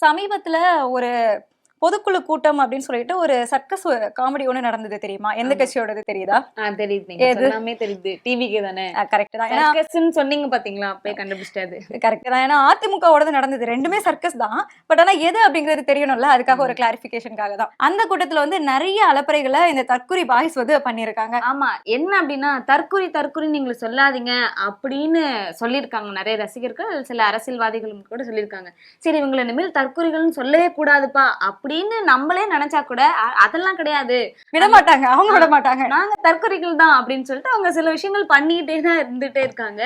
சமீபத்துல ஒரு பொதுக்குழு கூட்டம் அப்படின்னு சொல்லிட்டு ஒரு சர்க்கஸ் காமெடி ஒண்ணு நடந்தது தெரியுமா? எந்த கட்சியோடது தெரியுதா? தெரியுது. நீங்க சொல்லாமே தெரியுது. டிவிக்கு தானே. கரெக்ட் தான். சர்க்கஸ்ன்னு சொன்னீங்க பாத்தீங்களா? அப்பவே கண்டுபிடிச்சிட்டாரு. கரெக்ட் தான். ஏன்னா அதிமுகவோடது நடந்தது. ரெண்டுமே சர்க்கஸ் தான். பட் ஆனா எது அப்படிங்கிறது தெரியணும்ல, அதுக்காக ஒரு கிளாரிபிகேஷனுக்காக தான். அந்த கூட்டத்துல வந்து நிறைய அலப்பறைகளை இந்த தற்குறி பாய்ஸ் வந்து பண்ணிருக்காங்க. ஆமா, என்ன அப்படின்னா தற்குறி நீங்க சொல்லாதீங்க அப்படின்னு சொல்லியிருக்காங்க நிறைய ரசிகர்கள், சில அரசியல்வாதிகளும் கூட சொல்லியிருக்காங்க. சரி, இவங்களை இனிமேல் தற்குறிகள்னு சொல்லவே கூடாதுப்பா அப்படின்னு நம்மளே நினைச்சா கூட அதெல்லாம் கிடையாது, விட மாட்டாங்க, அவங்க விட மாட்டாங்க, நாங்க தற்குறிகள் தான் அப்படின்னு சொல்லிட்டு அவங்க சில விஷயங்கள் பண்ணிக்கிட்டே தான் இருந்துட்டே இருக்காங்க.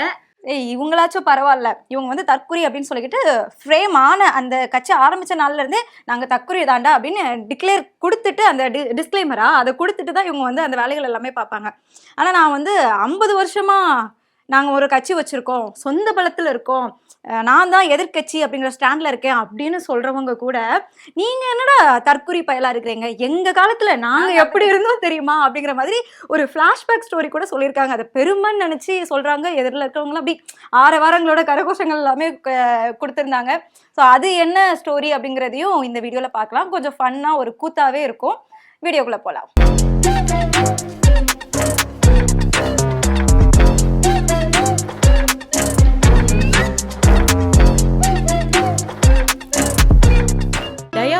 இவங்களாச்சும் பரவாயில்ல, இவங்க வந்து தற்குறி அப்படின்னு சொல்லிக்கிட்டு ஃப்ரேம் ஆன அந்த கட்சி ஆரம்பிச்ச நாள்ல இருந்தே நாங்க தற்குறி தாண்டா அப்படின்னு டிக்ளேர் கொடுத்துட்டு, அந்த டிஸ்க்ளைமரா அதை கொடுத்துட்டு தான் இவங்க வந்து அந்த வேலைகள் எல்லாமே பார்ப்பாங்க. ஆனா நான் வந்து 50 வருஷமா நாங்க ஒரு கட்சி வச்சிருக்கோம், சொந்த பலத்துல இருக்கோம், நான் தான் எதிர்கட்சி அப்படிங்கிற ஸ்டாண்ட்ல இருக்கேன் அப்படின்னு சொல்றவங்க கூட நீங்க என்னடா தற்குறி பயலா இருக்கிறீங்க, எங்க காலத்துல நாங்க எப்படி இருந்தோம் தெரியுமா அப்படிங்கிற மாதிரி ஒரு பிளாஷ்பேக் ஸ்டோரி கூட சொல்லியிருக்காங்க. அதை பெருமைன்னு நினைச்சு சொல்றாங்க. எதிரில் இருக்கிறவங்களும் அப்படி ஆரவாரங்களோட கரகோஷங்கள் எல்லாமே கொடுத்துருந்தாங்க. ஸோ அது என்ன ஸ்டோரி அப்படிங்கிறதையும் இந்த வீடியோல பார்க்கலாம். கொஞ்சம் ஃபன்னா ஒரு கூத்தாவே இருக்கும். வீடியோக்குள்ள போலாம்.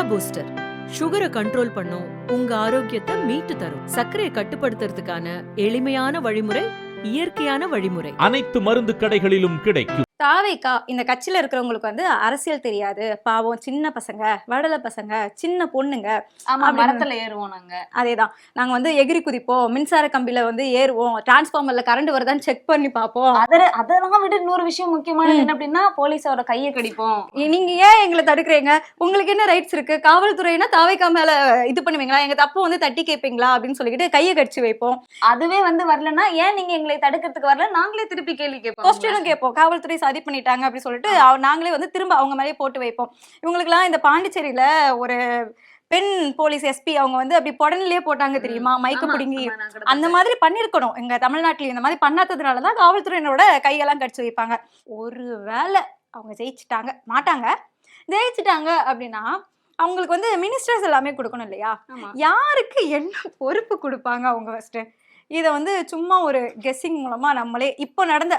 பூஸ்டர் சுகரை கண்ட்ரோல் பண்ணும், உங்க ஆரோக்கியத்தை மீட்டு தரும். சர்க்கரையை கட்டுப்படுத்துறதுக்கான எளிமையான வழிமுறை, இயற்கையான வழிமுறை. அனைத்து மருந்து கடைகளிலும் கிடைக்கும். தாவேகா இந்த கட்சியில இருக்கிறவங்களுக்கு வந்து அரசியல் தெரியாது, பாவம் சின்ன பசங்க, வடலை பசங்க, சின்ன பொண்ணுங்க, மரத்துல ஏறுவோம் நாங்க, அதேதான் நாங்க வந்து எகிரி குதிப்போம், மின்சார கம்பியில வந்து ஏறுவோம், டிரான்ஸ்பார்மர்ல கரண்ட் வருதான்னு செக் பண்ணி பார்ப்போம். அதெல்லாம் விட இன்னொரு விஷயம் முக்கியமானது என்ன அப்படின்னா போலீஸோட கையை கடிப்போம். நீங்க ஏன் எங்களை தடுக்கிறீங்க? உங்களுக்கு என்ன ரைட்ஸ் இருக்கு? காவல்துறைனா தாவேகா மேல இது பண்ணுவீங்களா? எங்க தப்பு வந்து தட்டி கேட்பீங்களா அப்படின்னு சொல்லிட்டு கையை கடிச்சு வைப்போம். அதுவே வந்து வரலன்னா ஏன் நீங்க எங்களை தடுக்கிறதுக்கு வரல, நாங்களே திருப்பி கேள்வி கேட்போம், கொஸ்டினும் கேட்போம். காவல்துறை சதி பண்ணிட்டாங்க அப்படி சொல்லிட்டு நாங்களே வந்து திரும்ப அவங்க மேலே போட்டு வைப்போம். இவங்களுக்குலாம் இந்த பாண்டிச்சேரியில ஒரு பெண் போலீஸ் எஸ்பி அவங்க வந்து அப்படி புடனிலே போட்டாங்க தெரியுமா, மைக்க பிடுங்கி. அந்த மாதிரி பண்ணிருக்கணும். எங்க தமிழ்நாட்டில் இந்த மாதிரி பண்ணாததுனாலதான் காவல்துறையினரோட கையெல்லாம் கடிச்சு வைப்பாங்க. ஒரு வேளை அவங்க ஜெயிச்சுட்டாங்க ஜெயிச்சுட்டாங்க அப்படின்னா அவங்களுக்கு வந்து மினிஸ்டர்ஸ் எல்லாமே கொடுக்கணும் இல்லையா? யாருக்கு என்ன பொறுப்பு கொடுப்பாங்க அவங்க ஃபர்ஸ்ட்? இதை வந்து சும்மா ஒரு கெஸ்ஸிங் மூலமா நம்மளே இப்போ நடந்த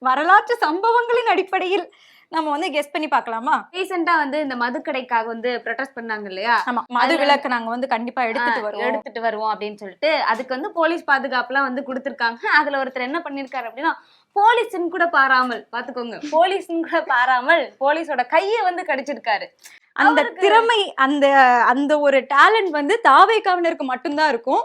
வரலாற்று சம்பவங்களின் அடிப்படையில் நம்ம வந்து கெஸ் பண்ணி பார்க்கலாமா? ரீசெண்டா வந்து இந்த மதுக்கடைக்காக வந்து ப்ரொடெஸ்ட் பண்ணாங்க இல்லையா? ஆமா, மது விலக்கு நாங்க வந்து கண்டிப்பா எடுத்துட்டு வருவோம் அப்படின்னு சொல்லிட்டு அதுக்கு வந்து போலீஸ் பாதுகாப்புலாம் வந்து கொடுத்துருக்காங்க. அதுல ஒருத்தர் என்ன பண்ணிருக்காரு அப்படின்னா, போலீஸ்ன்னு கூட பாராமல், பாத்துக்கோங்க, போலீஸ்ன்னு கூட பாராமல் போலீஸோட கையை வந்து கடிச்சிருக்காரு. அந்த திறமை, அந்த ஒரு டேலண்ட் வந்து தாவேகாவினருக்கு மட்டும்தான் இருக்கும்.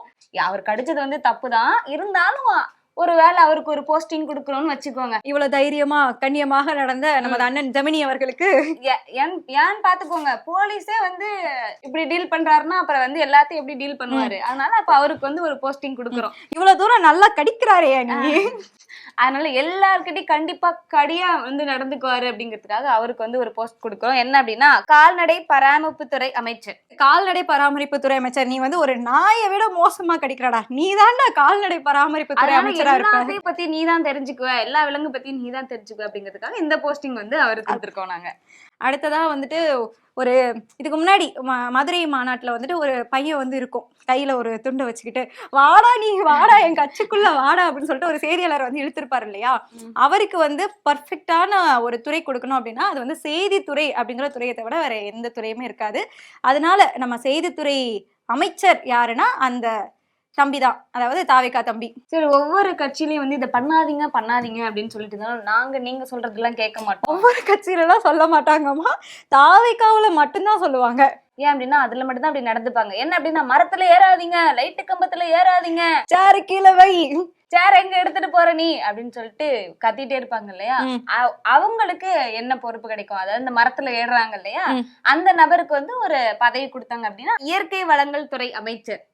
அவர் கடிச்சது வந்து தப்புதான், இருந்தாலும் ஒருவேளை அவருக்கு ஒரு போஸ்டிங் கொடுக்கணும்னு வச்சுக்கோங்க. இவ்வளவு தைரியமா கண்ணியமாக நடந்த நமது அண்ணன் ஜெமினி அவர்களுக்கு ஏன் பாத்துக்கோங்க, போலீஸே வந்து இப்படி டீல் பண்றாருன்னா அப்புறம் வந்து எல்லாத்தையும் எப்படி டீல் பண்ணுவாரு. அதனால அப்ப அவருக்கு வந்து ஒரு போஸ்டிங் கொடுக்குறோம். இவ்வளவு தூரம் நல்லா கடிக்கிறாரே நீ, அதனால எல்லார்கிட்டையும் கண்டிப்பா கடியா வந்து நடந்துக்குவாரு அப்படிங்கிறதுக்காக அவருக்கு வந்து ஒரு போஸ்ட் கொடுக்குறோம். என்ன அப்படின்னா, கால்நடை பராமரிப்புத்துறை அமைச்சர். கால்நடை பராமரிப்புத்துறை அமைச்சர், நீ வந்து ஒரு நாயை விட மோசமா கடிக்கிறாடா, நீ தான்டா கால்நடை பராமரிப்புத்துறை அமைச்சர். எல்லாத்தையும் பத்தி நீ தான் தெரிஞ்சுக்குவ, எல்லா விலங்கு பத்தி நீ தான் தெரிஞ்சுக்குவ அப்படிங்கிறதுக்காக இந்த போஸ்டிங் வந்து அவருக்கு கொடுத்துருக்கோம் நாங்க. அடுத்ததா வந்துட்டு ஒரு இதுக்கு முன்னாடி மதுரை மாநாட்டுல வந்துட்டு ஒரு பையன் வந்து இருக்கும், கையில ஒரு துண்டை வச்சுக்கிட்டு, வாடா நீ வாடா என் கட்சிக்குள்ள வாடா அப்படின்னு சொல்லிட்டு ஒரு செய்தியாளர் வந்து இழுத்திருப்பாரு இல்லையா? அவருக்கு வந்து பர்ஃபெக்டான ஒரு துறை கொடுக்கணும் அப்படின்னா அது வந்து செய்தித்துறை அப்படிங்கிற துறையை தவிர வேற எந்த துறையுமே இருக்காது. அதனால நம்ம செய்தித்துறை அமைச்சர் யாருன்னா அந்த தம்பிதான், அதாவது தாவேகா தம்பி. சரி, ஒவ்வொரு கட்சியிலயும் வந்து இதை பண்ணாதீங்க அப்படின்னு சொல்லிட்டு நாங்க நீங்க சொல்றதெல்லாம் கேட்க மாட்டோம். ஒவ்வொரு கட்சியில எல்லாம் சொல்ல மாட்டாங்கம்மா, தாவேகாவுல மட்டும்தான் சொல்லுவாங்க. ஏன் அப்படின்னா அதுல மட்டும்தான் அப்படி நடந்துப்பாங்க. என்ன அப்படின்னா, மரத்துல ஏறாதீங்க, லைட்டு கம்பத்துல ஏறாதீங்க, சேரு கீழே வை, சேர் எங்க எடுத்துட்டு போற நீ அப்படின்னு சொல்லிட்டு கத்திட்டே இருப்பாங்க இல்லையா? அவங்களுக்கு என்ன பொறுப்பு கிடைக்கும்? அதாவது இந்த மரத்துல ஏறுறாங்க இல்லையா, அந்த நபருக்கு வந்து ஒரு பதவி கொடுத்தாங்க அப்படின்னா இயற்கை வளங்கள் துறை அமைச்சர்.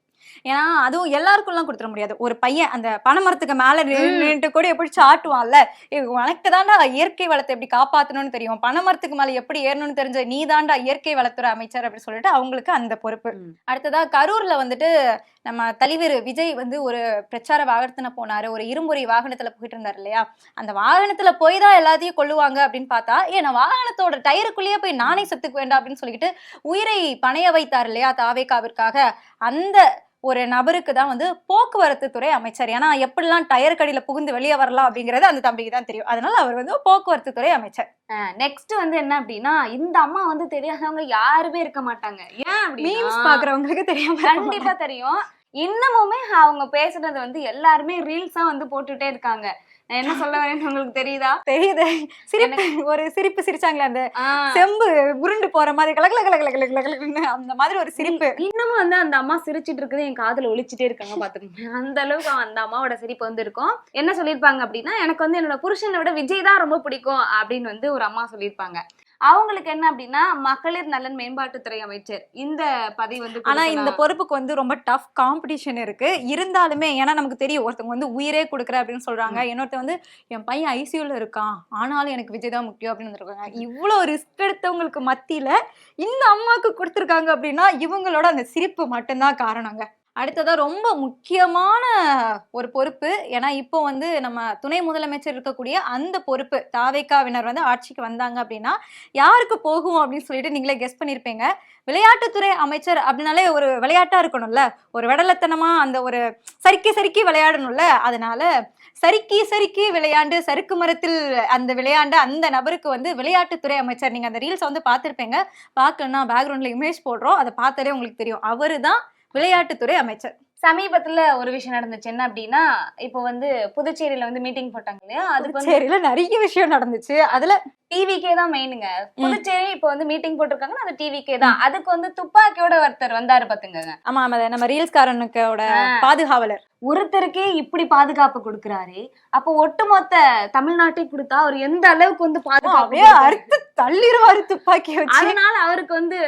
ஏன்னா அதுவும் எல்லாருக்கும் எல்லாம் கொடுத்துட முடியாது. ஒரு பையன் அந்த பனைமரத்துக்கு மேல நின்று கூட எப்படி சாட்டுவான்ல, உனக்கு தாண்டா இயற்கை வளத்தை எப்படி காப்பாத்தணும்னு தெரியும், பனைமரத்துக்கு மேல எப்படி ஏறணும்னு தெரிஞ்ச நீ தாண்டா இயற்கை வளத்துறை அமைச்சர் அப்படின்னு சொல்லிட்டு அவங்களுக்கு அந்த பொறுப்பு. அடுத்ததா கரூர்ல வந்துட்டு நம்ம தலைவர் விஜய் வந்து ஒரு பிரச்சார வாகனத்துல போனாரு, ஒரு இரும்புரி வாகனத்துல போயிட்டு இருந்தாரு இல்லையா, அந்த வாகனத்துல போய் தான் எல்லாத்தையும் கொல்லுவாங்க அப்படின்னு பார்த்தா, நான் வாகனத்தோட டயருக்குள்ளேயே போய் நானே செத்துக்கு வேண்டாம் அப்படின்னு சொல்லிட்டு உயிரை பணைய வைத்தார் இல்லையா தாவேகாவிற்காக. அந்த ஒரு நபருக்கு தான் வந்து போக்குவரத்து துறை அமைச்சர். ஏன்னா எப்படிலாம் டயர் கடியில புகுந்து வெளியே வரலாம் அப்படிங்கறது அந்த தம்பிக்கு தான் தெரியும். அதனால அவர் வந்து போக்குவரத்து துறை அமைச்சர். நெக்ஸ்ட் வந்து என்ன அப்படின்னா, இந்த அம்மா வந்து தெரியாதவங்க யாருமே இருக்க மாட்டாங்க. ஏன் மீம்ஸ் அப்படின்னா பாக்குறவங்களுக்கு தெரியாம கண்டிப்பா தெரியும். இன்னமுமே அவங்க பேசுறது வந்து எல்லாருமே ரீல்ஸா வந்து போட்டுட்டே இருக்காங்க. நான் என்ன சொல்ல வரேன்னு உங்களுக்கு தெரியுதா? தெரியுது. சிரிப்பு, ஒரு சிரிப்பு சிரிச்சாங்களே, அந்த செம்பு உருண்டு போற மாதிரி கலகல கலகல கலகல கலகலன்னு அந்த மாதிரி ஒரு சிரிப்பு. இன்னமும் வந்து அந்த அம்மா சிரிச்சிட்டு இருக்குது என் காதுல ஒலிச்சிட்டே இருக்காங்க பாத்துக்கோங்க. அந்த அளவுக்கு அந்த அம்மாவோட சிரிப்பு வந்து இருக்கும். என்ன சொல்லியிருப்பாங்க அப்படின்னா, எனக்கு வந்து என்னோட புருஷனை விட விஜய் தான் ரொம்ப பிடிக்கும் அப்படின்னு வந்து ஒரு அம்மா சொல்லியிருப்பாங்க. அவங்களுக்கு என்ன அப்படின்னா, மகளிர் நலன் மேம்பாட்டுத்துறை அமைச்சர் இந்த பதவி வந்து ஆனா இந்த பொறுப்புக்கு வந்து ரொம்ப டஃப் காம்படிஷன் இருக்கு. இருந்தாலுமே ஏன்னா நமக்கு தெரியும் ஒருத்தவங்க வந்து உயிரே கொடுக்குற அப்படின்னு சொல்றாங்க, இன்னொருத்த வந்து என் பையன் ஐசியூல இருக்கான் ஆனாலும் எனக்கு விஜய் தான் முக்கியம் அப்படின்னு இருக்காங்க. இவ்வளவு ரிஸ்க் எடுத்தவங்களுக்கு மத்தியில இந்த அம்மாவுக்கு கொடுத்துருக்காங்க அப்படின்னா இவங்களோட அந்த சிரிப்பு மட்டும்தான் காரணங்க. அடுத்ததா ரொம்ப முக்கியமான ஒரு பொறுப்பு. ஏன்னா இப்போ வந்து நம்ம துணை முதலமைச்சர் இருக்கக்கூடிய அந்த பொறுப்பு தாவேகாவினர் வந்து ஆட்சிக்கு வந்தாங்க அப்படின்னா யாருக்கு போகும் அப்படின்னு சொல்லிட்டு நீங்களே கெஸ் பண்ணியிருப்பீங்க. விளையாட்டுத்துறை அமைச்சர் அப்படின்னாலே ஒரு விளையாட்டா இருக்கணும்ல, ஒரு வெடலத்தனமா அந்த ஒரு சறுக்கி சறுக்கி விளையாடணும்ல. அதனால சறுக்கி சறுக்கி விளையாண்டு சறுக்கு மரத்தில் அந்த விளையாண்டு அந்த நபருக்கு வந்து விளையாட்டுத்துறை அமைச்சர். நீங்க அந்த ரீல்ஸ் வந்து பார்த்துருப்பீங்க. பார்க்கணும்னா பேக்ரவுண்ட்ல இமேஜ் போடுறோம், அதை பார்த்தாலே உங்களுக்கு தெரியும். அவரு தான் விளையாட்டுத்துறை அமைச்சர். சமீபத்துல ஒரு விஷயம் நடந்துச்சு. என்ன அப்படின்னா, இப்போ வந்து புதுச்சேரியில வந்து மீட்டிங் போட்டாங்க இல்லையா, அதுக்கு வந்து புதுச்சேரியில நிறைய விஷயம் நடந்துச்சு. அதுல டிவிக்கே தான் மெயினுங்க. புதுச்சேரி இப்போ வந்து மீட்டிங் போட்டிருக்காங்கன்னா அது டிவிக்கே தான். அதுக்கு வந்து துப்பாக்கியோட ஒருத்தர் வந்தாரு பாத்துங்க. ஆமா, நம்ம ரீல்ஸ்காரனுக்கோட பாதுகாவலர். ஒருத்தருக்கே இப்படி பாதுகாப்பு கொடுக்கறாரு, அப்போ ஒட்டுமொத்த தமிழ்நாட்டையும் கொடுத்தா அவர் எந்த அளவுக்கு வந்து பாதுகாப்பு அறுத்து தள்ளிடுவாரு துப்பாக்கி வச்சு. அதனால அவருக்கு வந்து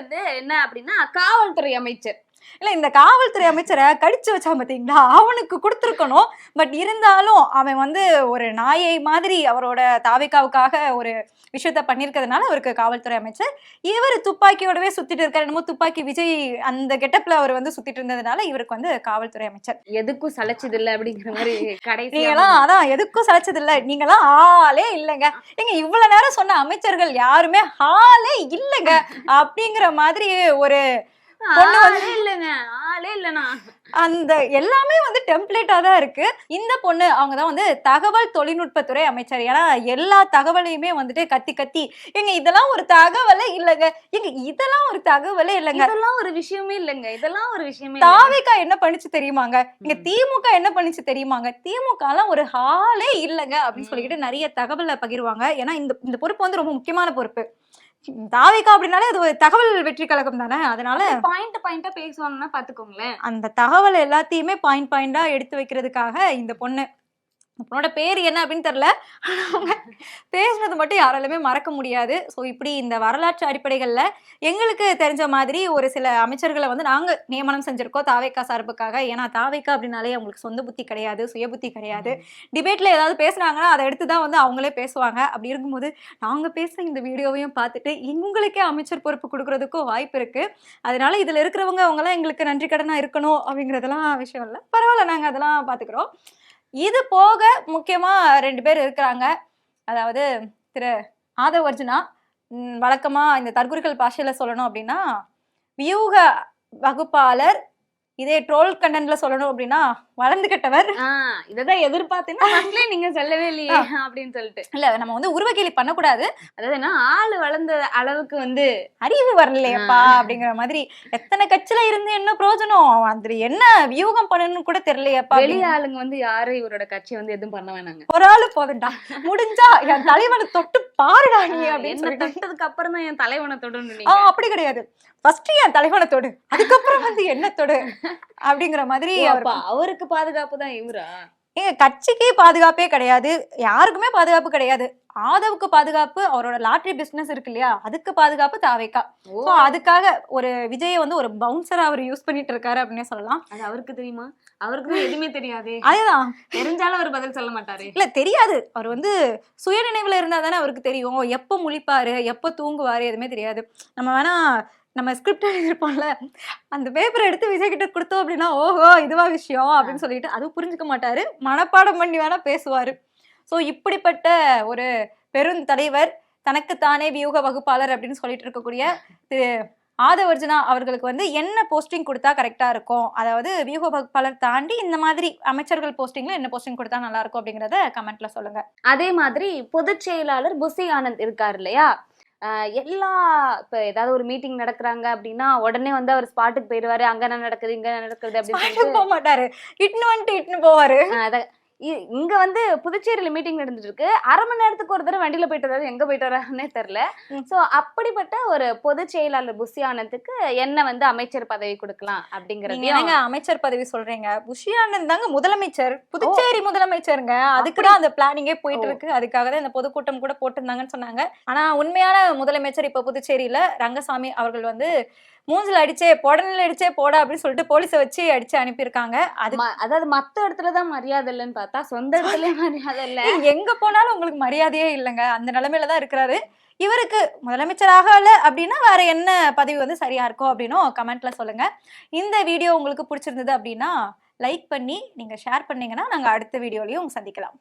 என்ன அப்படின்னா காவல்துறை அமைச்சர். இல்ல, இந்த காவல்துறை அமைச்சரை கடிச்சு வச்சா பாத்தீங்களா, அவனுக்கு கொடுத்துருக்கணும். பட் இருந்தாலும் அவன் வந்து ஒரு நாயை மாதிரி அவரோட தாவேகாவுக்காக ஒரு விஷயத்த பண்ணிருக்கிறதுனால அவருக்கு காவல்துறை அமைச்சர். இவர் துப்பாக்கியோடவே சுத்திட்டு இருக்காரு. என்னமோ துப்பாக்கி விஜய் அந்த கெட்டப்ல அவர் வந்து சுத்திட்டு இருந்ததுனால இவருக்கு வந்து காவல்துறை அமைச்சர். எதுக்கும் சளைச்சது இல்ல அப்படிங்கிற மாதிரி கடைசி. நீங்களாம் அதான் எதுக்கும் சளைச்சது இல்ல, நீங்களாம் ஆளே இல்லைங்க. எங்க இவ்வளவு நேரம் சொன்ன அமைச்சர்கள் யாருமே ஆளே இல்லைங்க அப்படிங்கிற மாதிரி ஒரு அந்த எல்லாமே வந்து டெம்ப்ளேட்டா தான் இருக்கு. இந்த பொண்ணு அவங்க தான் வந்து தகவல் தொழில்நுட்பத்துறை அமைச்சர். ஏன்னா எல்லா தகவலையுமே வந்துட்டு கத்தி கத்தி எங்க இதெல்லாம் ஒரு தகவலே இல்லைங்க, எங்க இதெல்லாம் ஒரு தகவலே இல்லைங்க, இதெல்லாம் ஒரு விஷயமே இல்லைங்க, இதெல்லாம் ஒரு விஷயமே. தாவேகா என்ன பண்ணிச்சு தெரியுமாங்க, இங்க திமுக என்ன பண்ணிச்சு தெரியுமாங்க, திமுக எல்லாம் ஒரு ஹாலே இல்லைங்க அப்படின்னு சொல்லிக்கிட்டு நிறைய தகவலை பகிர்வாங்க. ஏன்னா இந்த பொறுப்பு வந்து ரொம்ப முக்கியமான பொறுப்பு. தாவேகா அப்படின்னாலே அது ஒரு தகவல் வெற்றி கழகம் தானே. அதனால பாயிண்டா பேசுவாங்கன்னா பாத்துக்கோங்களேன். அந்த தகவல் எல்லாத்தையுமே பாயிண்டா எடுத்து வைக்கிறதுக்காக இந்த பொண்ணு. பொண்ணோட பேர் என்ன அப்படின்னு தெரியல, ஆனா அவங்க பேசுனது மட்டும் யாராலுமே மறக்க முடியாது. ஸோ இப்படி இந்த வரலாற்று அடிப்படைகள்ல எங்களுக்கு தெரிஞ்ச மாதிரி ஒரு சில அமைச்சர்களை வந்து நாங்க நியமனம் செஞ்சிருக்கோம் தாவேகா சார்புக்காக. ஏன்னா தாவேகா அப்படின்னாலே அவங்களுக்கு சொந்த புத்தி கிடையாது, சுய புத்தி கிடையாது. டிபேட்ல ஏதாவது பேசுனாங்கன்னா அதை எடுத்துதான் வந்து அவங்களே பேசுவாங்க. அப்படி இருக்கும்போது நாங்க பேசுற இந்த வீடியோவையும் பார்த்துட்டு எங்களுக்கே அமைச்சர் பொறுப்பு கொடுக்கறதுக்கும் வாய்ப்பு இருக்கு. அதனால இதுல இருக்கிறவங்க அவங்கெல்லாம் எங்களுக்கு நன்றி கடனா இருக்கணும் அப்படிங்கறதெல்லாம் விஷயம் இல்லை. பரவாயில்ல, நாங்க அதெல்லாம் பாத்துக்கிறோம். இது போக முக்கியமா 2 பேர் இருக்கிறாங்க. அதாவது திரு ஆதவ் அர்ஜுனா, வழக்கமா இந்த தற்குறிகள் பாஷையில சொல்லணும் அப்படின்னா வியூக வகுப்பாளர், இதே ட்ரோல் கண்டென்ட்ல சொல்லணும் அப்படின்னா வளர்ந்து கட்டவர். இததான் எதிர்பார்த்தேன்னா நீங்க சொல்லவே இல்லையே அப்படின்னு சொல்லிட்டு. இல்ல, நம்ம வந்து உருவகேலி பண்ணக்கூடாது. அதாவது என்ன, ஆளு வளர்ந்த அளவுக்கு வந்து அறிவு வரலையப்பா அப்படிங்கிற மாதிரி. எத்தனை கட்சியில இருந்து என்ன பிரயோஜனம், அது என்ன வியூகம் பண்ணணும்னு கூட தெரியலையப்பா. வெளிய ஆளுங்க வந்து யாரும் இவரோட கட்சி வந்து எதுவும் பண்ண வேணாங்க. ஒரு ஆளு போதுண்டா, முடிஞ்சா என் தலைவனை தொட்டு பாருடா நீ அப்படின்னு சொல்லிட்டு தொட்டதுக்கு அப்புறம் தான் என் தலைவனை தொடணும். அப்படி கிடையாது, ஃபர்ஸ்ட் என் தலைவனை தொடு, அதுக்கப்புறம் வந்து என்ன தொடு அப்படிங்கிற மாதிரி. அவருக்கு பாதுகாப்பு தான் இவரா? எங்க கட்சிக்கே பாதுகாப்பே கிடையாது, யாருக்குமே பாதுகாப்பு கிடையாது. ஆதவுக்கு பாதுகாப்பு அவரோட லாட்டரி பிசினஸ் இருக்கு இல்லையா, அதுக்கு பாதுகாப்பு தாவேகா. சோ அதுக்காக ஒரு விஜய வந்து ஒரு பவுன்சரா அவர் யூஸ் பண்ணிட்டு இருக்காரு அப்படின்னு சொல்லலாம். அது அவருக்கு தெரியுமா? அவருக்கு எதுவுமே தெரியாது. அதுதான், தெரிஞ்சாலும் அவர் பதில் சொல்ல மாட்டாரு. இல்ல தெரியாது, அவர் வந்து சுய நினைவுல இருந்தா தானே அவருக்கு தெரியும். எப்ப முழிப்பாரு, எப்ப தூங்குவாரு, எதுவுமே தெரியாது. நம்ம வேணா நம்ம ஸ்கிரிப்ட் எழுதிருப்போம்ல, அந்த பேப்பர் எடுத்து விஜய் கிட்ட கொடுத்தோம் அப்படின்னா ஓஹோ இதுவா விஷயம் அப்படின்னு சொல்லிட்டு அதுவும் புரிஞ்சுக்க மாட்டாரு, மனப்பாடம் பண்ணி வேணா பேசுவாரு. ஸோ இப்படிப்பட்ட ஒரு பெருந்தலைவர், தனக்குத்தானே வியூக வகுப்பாளர் அப்படின்னு சொல்லிட்டு இருக்கக்கூடிய திரு ஆதவர்ஜுனா அவர்களுக்கு வந்து என்ன போஸ்டிங் கொடுத்தா கரெக்டா இருக்கும், அதாவது வியூக வகுப்பாளர் தாண்டி இந்த மாதிரி அமைச்சர்கள் போஸ்டிங்ல என்ன போஸ்டிங் கொடுத்தா நல்லா இருக்கும் அப்படிங்கறத கமெண்ட்ல சொல்லுங்க. அதே மாதிரி பொதுச் செயலாளர் புசி ஆனந்த் இருக்காரு இல்லையா, எல்லா இப்ப ஏதாவது ஒரு மீட்டிங் நடக்குறாங்க அப்படின்னா உடனே வந்து அவர் ஸ்பாட்டுக்கு போயிடுவாரு, அங்க என்ன நடக்குது இங்க என்ன நடக்குது அப்படின்னு சொல்லிட்டு போக மாட்டாரு, இட்டுன்னு போவாரு. இங்க வந்து புதுச்சேரியில மீட்டிங் நடந்துட்டு இருக்கு, அரை மணி நேரத்துக்கு ஒரு தடவை வண்டியில போயிட்டு வர்றாரு, எங்க போயிட்டு வர்றாருன்னே தெரியல. சோ அப்படிப்பட்ட ஒரு பொதுச் செயலாளர் புசி ஆனந்துக்கு என்ன வந்து அமைச்சர் பதவி கொடுக்கலாம் அப்படிங்கறது. நீங்க அமைச்சர் பதவி சொல்றீங்க, புஷி ஆனந்த் தாங்க முதலமைச்சர், புதுச்சேரி முதலமைச்சருங்க. அதுக்குதான் அந்த பிளானிங்கே போயிட்டு இருக்கு, அதுக்காக தான் இந்த பொதுக்கூட்டம் கூட போட்டிருந்தாங்கன்னு சொன்னாங்க. ஆனா உண்மையான முதலமைச்சர் இப்ப புதுச்சேரியில ரங்கசாமி அவர்கள் வந்து மூஞ்சில அடிச்சே பொடனில அடிச்சே போட அப்படின்னு சொல்லிட்டு போலீஸை வச்சு அடிச்சு அனுப்பியிருக்காங்க. அதாவது மத்த இடத்துலதான் மரியாதை இல்லைன்னு பார்த்தா சொந்த இடத்துல மரியாதை இல்ல, எங்க போனாலும் உங்களுக்கு மரியாதையே இல்லைங்க, அந்த நிலைமையில தான் இருக்கிறாரு. இவருக்கு முதலமைச்சர் ஆகல அப்படின்னா வேற என்ன பதவி வந்து சரியா இருக்கும் அப்படின்னும் கமெண்ட்ல சொல்லுங்க. இந்த வீடியோ உங்களுக்கு பிடிச்சிருந்தது அப்படின்னா லைக் பண்ணி நீங்க ஷேர் பண்ணீங்கன்னா நாங்க அடுத்த வீடியோலயும் சந்திக்கலாம்.